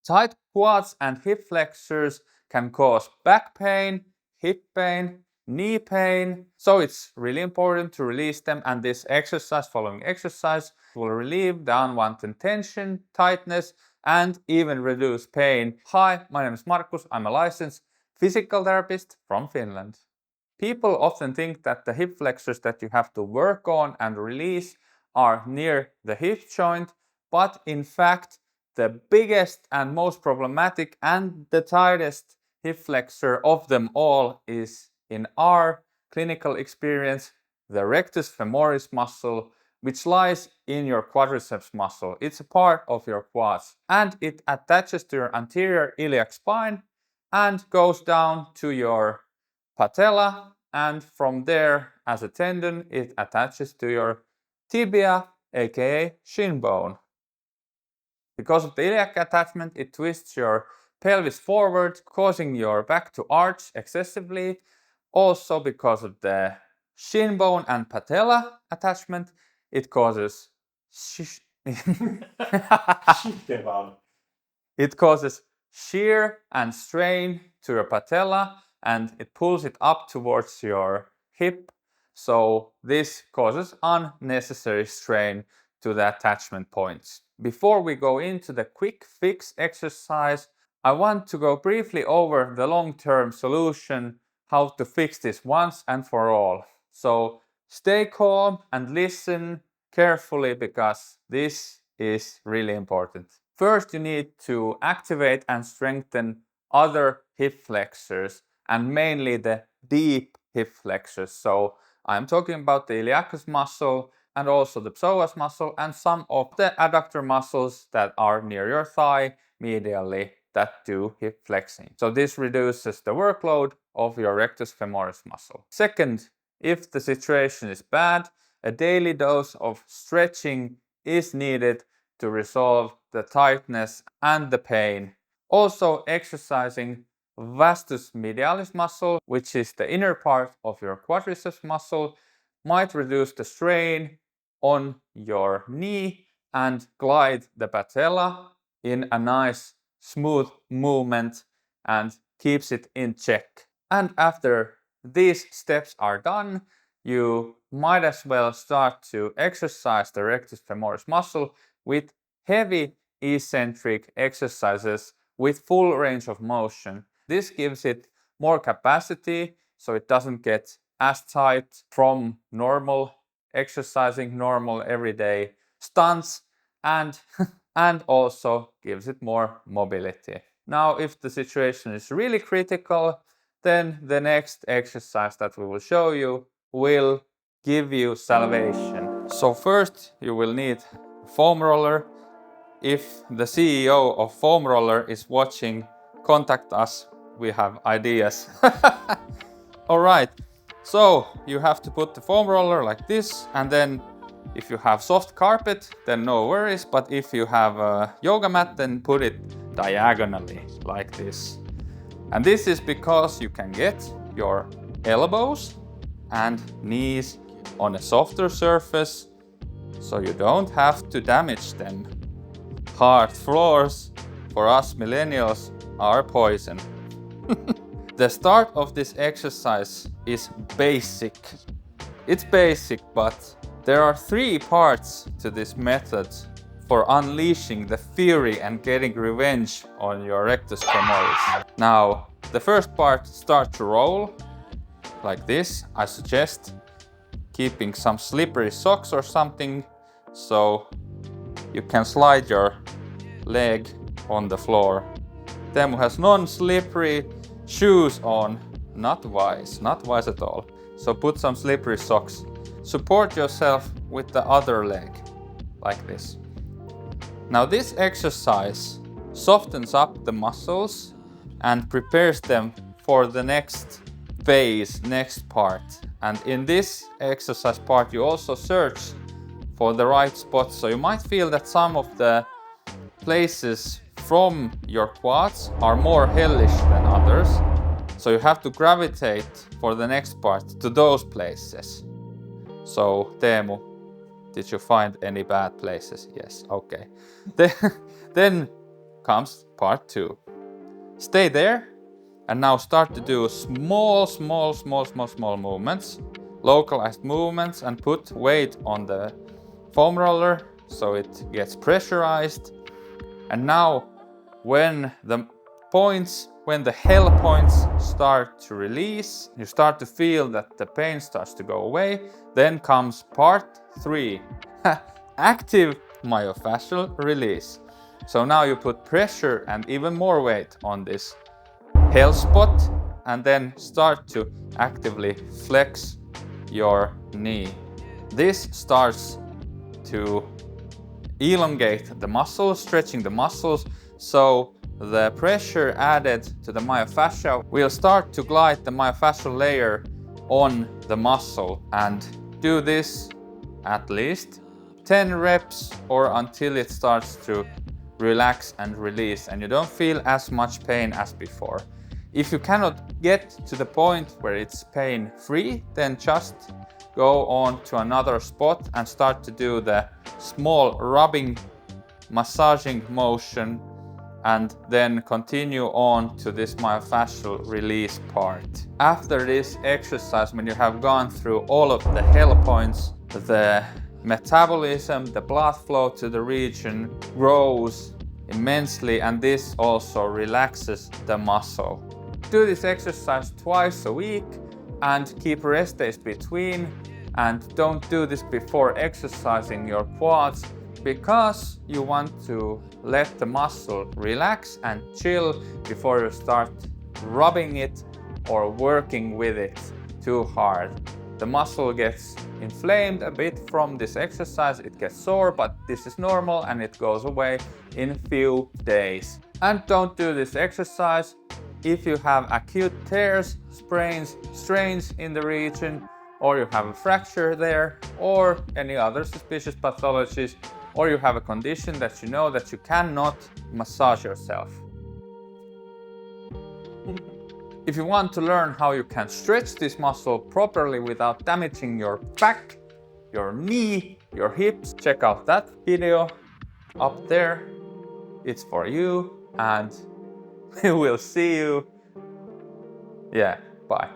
Tight quads and hip flexors can cause back pain, hip pain, knee pain. So it's really important to release them, and this exercise, following exercise, will relieve the unwanted tension, tightness, and even reduce pain. Hi, my name is Markus. I'm a licensed physical therapist from Finland. People often think that the hip flexors that you have to work on and release are near the hip joint, but in fact, the biggest and most problematic and the tightest hip flexor of them all is, in our clinical experience, the rectus femoris muscle, which lies in your quadriceps muscle. It's a part of your quads, and it attaches to your anterior iliac spine and goes down to your patella, and from there, as a tendon, it attaches to your tibia, aka shin bone. Because of the iliac attachment, it twists your pelvis forward, causing your back to arch excessively. Also, because of the shin bone and patella attachment, it causes it causes shear and strain to your patella, and it pulls it up towards your hip. So this causes unnecessary strain to the attachment points. Before we go into the quick fix exercise, I want to go briefly over the long-term solution, how to fix this once and for all. So stay calm and listen carefully, because this is really important. First, you need to activate and strengthen other hip flexors, and mainly the deep hip flexors. So I'm talking about the iliacus muscle and also the psoas muscle and some of the adductor muscles that are near your thigh medially that do hip flexing. So this reduces the workload of your rectus femoris muscle. Second, if the situation is bad, a daily dose of stretching is needed to resolve the tightness and the pain. Also, exercising vastus medialis muscle, which is the inner part of your quadriceps muscle, might reduce the strain on your knee and glide the patella in a nice smooth movement and keeps it in check. And after these steps are done, you might as well start to exercise the rectus femoris muscle with heavy eccentric exercises with full range of motion. This gives it more capacity, so it doesn't get as tight from normal exercising, normal everyday stunts, and also gives it more mobility. Now, if the situation is really critical, then the next exercise that we will show you will give you salvation. So first you will need a foam roller. If the CEO of foam roller is watching, contact us. We have ideas. All right. So you have to put the foam roller like this, and then if you have soft carpet, then no worries. But if you have a yoga mat, then put it diagonally like this. And this is because you can get your elbows and knees on a softer surface, so you don't have to damage them. Hard floors for us millennials are poison. The start of this exercise is basic. It's basic, but there are 3 parts to this method for unleashing the fury and getting revenge on your rectus femoris. Now, the first part, start to roll like this. I suggest keeping some slippery socks or something so you can slide your leg on the floor. Teemu has non-slippery shoes on. Not wise at all. So put some slippery socks. Support yourself with the other leg, like this. Now this exercise softens up the muscles and prepares them for the next phase, next part. And in this exercise part you also search for the right spot. So you might feel that some of the places from your quads are more hellish than others. So you have to gravitate for the next part to those places. So Teemu, did you find any bad places? Yes, okay. Then comes part 2. Stay there and now start to do small movements, localized movements, and put weight on the foam roller so it gets pressurized. And now when the hell points start to release, you start to feel that the pain starts to go away, then comes part 3, active myofascial release. So now you put pressure and even more weight on this hell spot and then start to actively flex your knee. This starts to elongate the muscles, stretching the muscles, so the pressure added to the myofascia will start to glide the myofascial layer on the muscle, and do this at least 10 reps or until it starts to relax and release and you don't feel as much pain as before. If you cannot get to the point where it's pain-free, then just go on to another spot and start to do the small rubbing, massaging motion, and then continue on to this myofascial release part. After this exercise, when you have gone through all of the hell points, the metabolism, the blood flow to the region grows immensely, and this also relaxes the muscle. Do this exercise twice a week and keep rest days between, and don't do this before exercising your quads because you want to let the muscle relax and chill before you start rubbing it or working with it too hard. The muscle gets inflamed a bit from this exercise, it gets sore, but this is normal and it goes away in a few days. And don't do this exercise if you have acute tears, sprains, strains in the region, or you have a fracture there, or any other suspicious pathologies, or you have a condition that you know that you cannot massage yourself. If you want to learn how you can stretch this muscle properly without damaging your back, your knee, your hips, check out that video up there. It's for you, and we will see you. Yeah, bye.